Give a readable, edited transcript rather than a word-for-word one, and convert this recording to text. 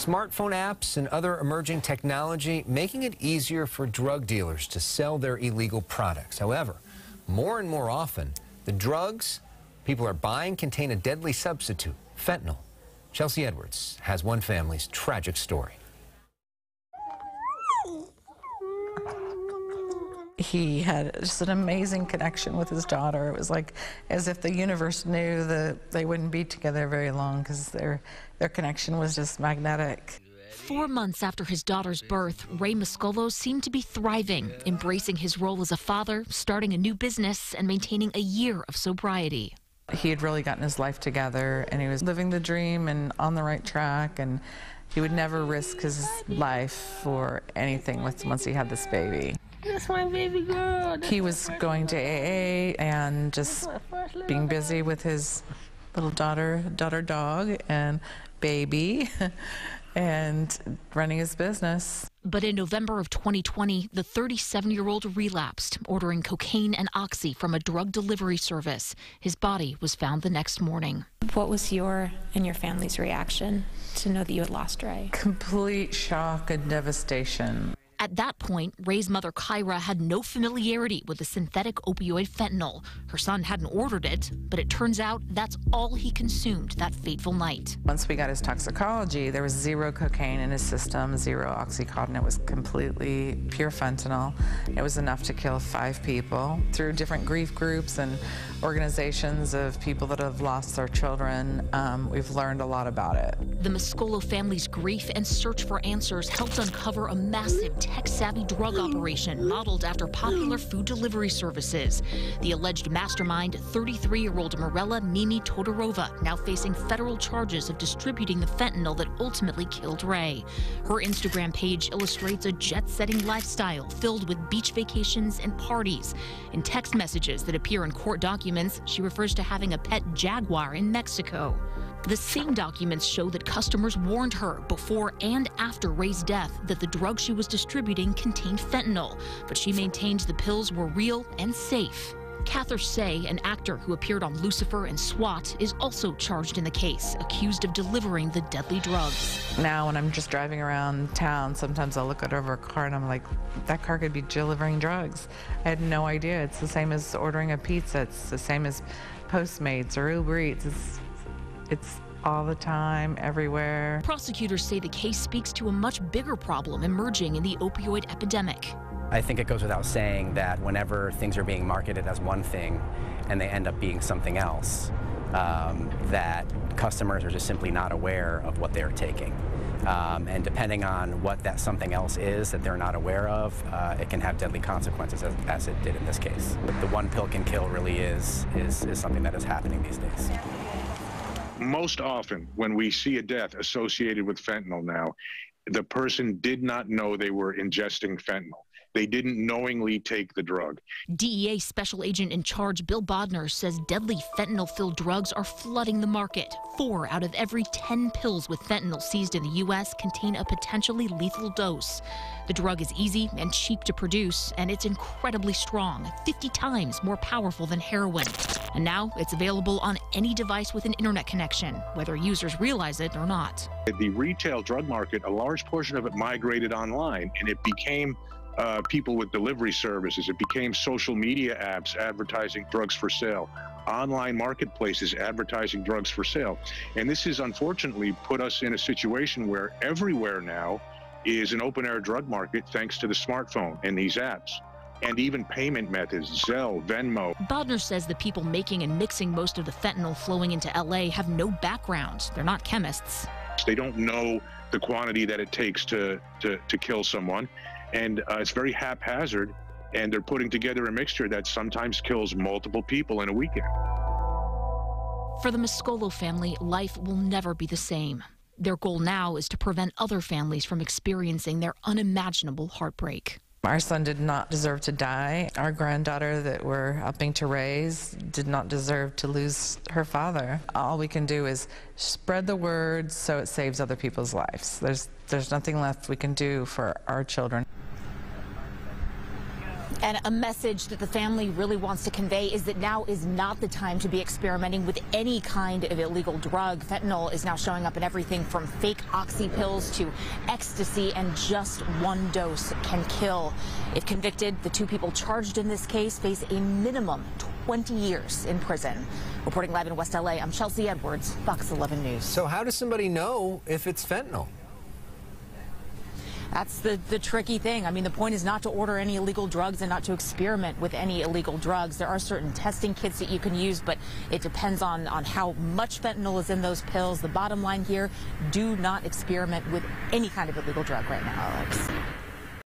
Smartphone apps and other emerging technology making it easier for drug dealers to sell their illegal products. However, more and more often, the drugs people are buying contain a deadly substitute, fentanyl. Chelsea Edwards has one family's tragic story. He had just an amazing connection with his daughter. It was like as if the universe knew that they wouldn't be together very long because their connection was just magnetic. 4 months after his daughter's birth, Ray Mascolo seemed to be thriving, embracing his role as a father, starting a new business, and maintaining a year of sobriety. He had really gotten his life together, and he was living the dream and on the right track, and he would never risk his life for anything once he had this baby. That's my baby girl. He was going to AA and just being busy with his little daughter dog and baby and running his business. But in November of 2020, the 37-year-old relapsed, ordering cocaine and oxy from a drug delivery service. His body was found the next morning. What was your and your family's reaction to know that you had lost Ray? Complete shock and devastation. At that point, Ray's mother, Kyra, had no familiarity with the synthetic opioid fentanyl. Her son hadn't ordered it, but it turns out that's all he consumed that fateful night. Once we got his toxicology, there was 0 cocaine in his system, 0 Oxycontin. It was completely pure fentanyl. It was enough to kill 5 people. Through different grief groups and organizations of people that have lost their children, we've learned a lot about it. The Mascolo family's grief and search for answers helped uncover a massive tech-savvy drug operation modeled after popular food delivery services. The alleged mastermind, 33-year-old Mirella Mimi Todorova, now facing federal charges of distributing the fentanyl that ultimately killed Ray. Her Instagram page illustrates a jet-setting lifestyle filled with beach vacations and parties. In text messages that appear in court documents, she refers to having a pet jaguar in Mexico. The same documents show that customers warned her before and after Ray's death that the drug she was distributing contained fentanyl, but she maintained the pills were real and safe. Cather Say, an actor who appeared on Lucifer and SWAT, is also charged in the case, accused of delivering the deadly drugs. Now when I'm just driving around town, sometimes I'll look over a car and I'm like, that car could be delivering drugs. I had no idea. It's the same as ordering a pizza. It's the same as Postmates or Uber Eats. It's all the time, everywhere. Prosecutors say the case speaks to a much bigger problem emerging in the opioid epidemic. I think it goes without saying that whenever things are being marketed as one thing and they end up being something else, that customers are just simply not aware of what they're taking. And depending on what that something else is that they're not aware of, it can have deadly consequences, as it did in this case. The one pill can kill really is something that is happening these days. Most often, when we see a death associated with fentanyl now, the person did not know they were ingesting fentanyl. They didn't knowingly take the drug. DEA Special Agent in Charge Bill Bodner says deadly fentanyl-filled drugs are flooding the market. 4 out of every 10 pills with fentanyl seized in the U.S. contain a potentially lethal dose. The drug is easy and cheap to produce, and it's incredibly strong, 50 times more powerful than heroin. And now it's available on any device with an internet connection, whether users realize it or not. The retail drug market, a large portion of it migrated online, and it became people with delivery services. It became social media apps advertising drugs for sale, online marketplaces advertising drugs for sale. And this has unfortunately put us in a situation where everywhere now is an open-air drug market thanks to the smartphone and these apps. And even payment methods, Zelle, Venmo. Bodner says the people making and mixing most of the fentanyl flowing into LA have no background. They're not chemists. They don't know the quantity that it takes to kill someone. And it's very haphazard, and they're putting together a mixture that sometimes kills multiple people in a weekend. For the Mascolo family, life will never be the same. Their goal now is to prevent other families from experiencing their unimaginable heartbreak. Our son did not deserve to die. Our granddaughter that we're helping to raise did not deserve to lose her father. All we can do is spread the word so it saves other people's lives. There's nothing left we can do for our children. And a message that the family really wants to convey is that now is not the time to be experimenting with any kind of illegal drug. Fentanyl is now showing up in everything from fake oxy pills to ecstasy, and just one dose can kill. If convicted, the 2 people charged in this case face a minimum 20 years in prison. Reporting live in West LA, I'm Chelsea Edwards, Fox 11 News. So how does somebody know if it's fentanyl? That's the tricky thing. I mean, the point is not to order any illegal drugs and not to experiment with any illegal drugs. There are certain testing kits that you can use, but it depends on how much fentanyl is in those pills. The bottom line here, do not experiment with any kind of illegal drug right now, Alex.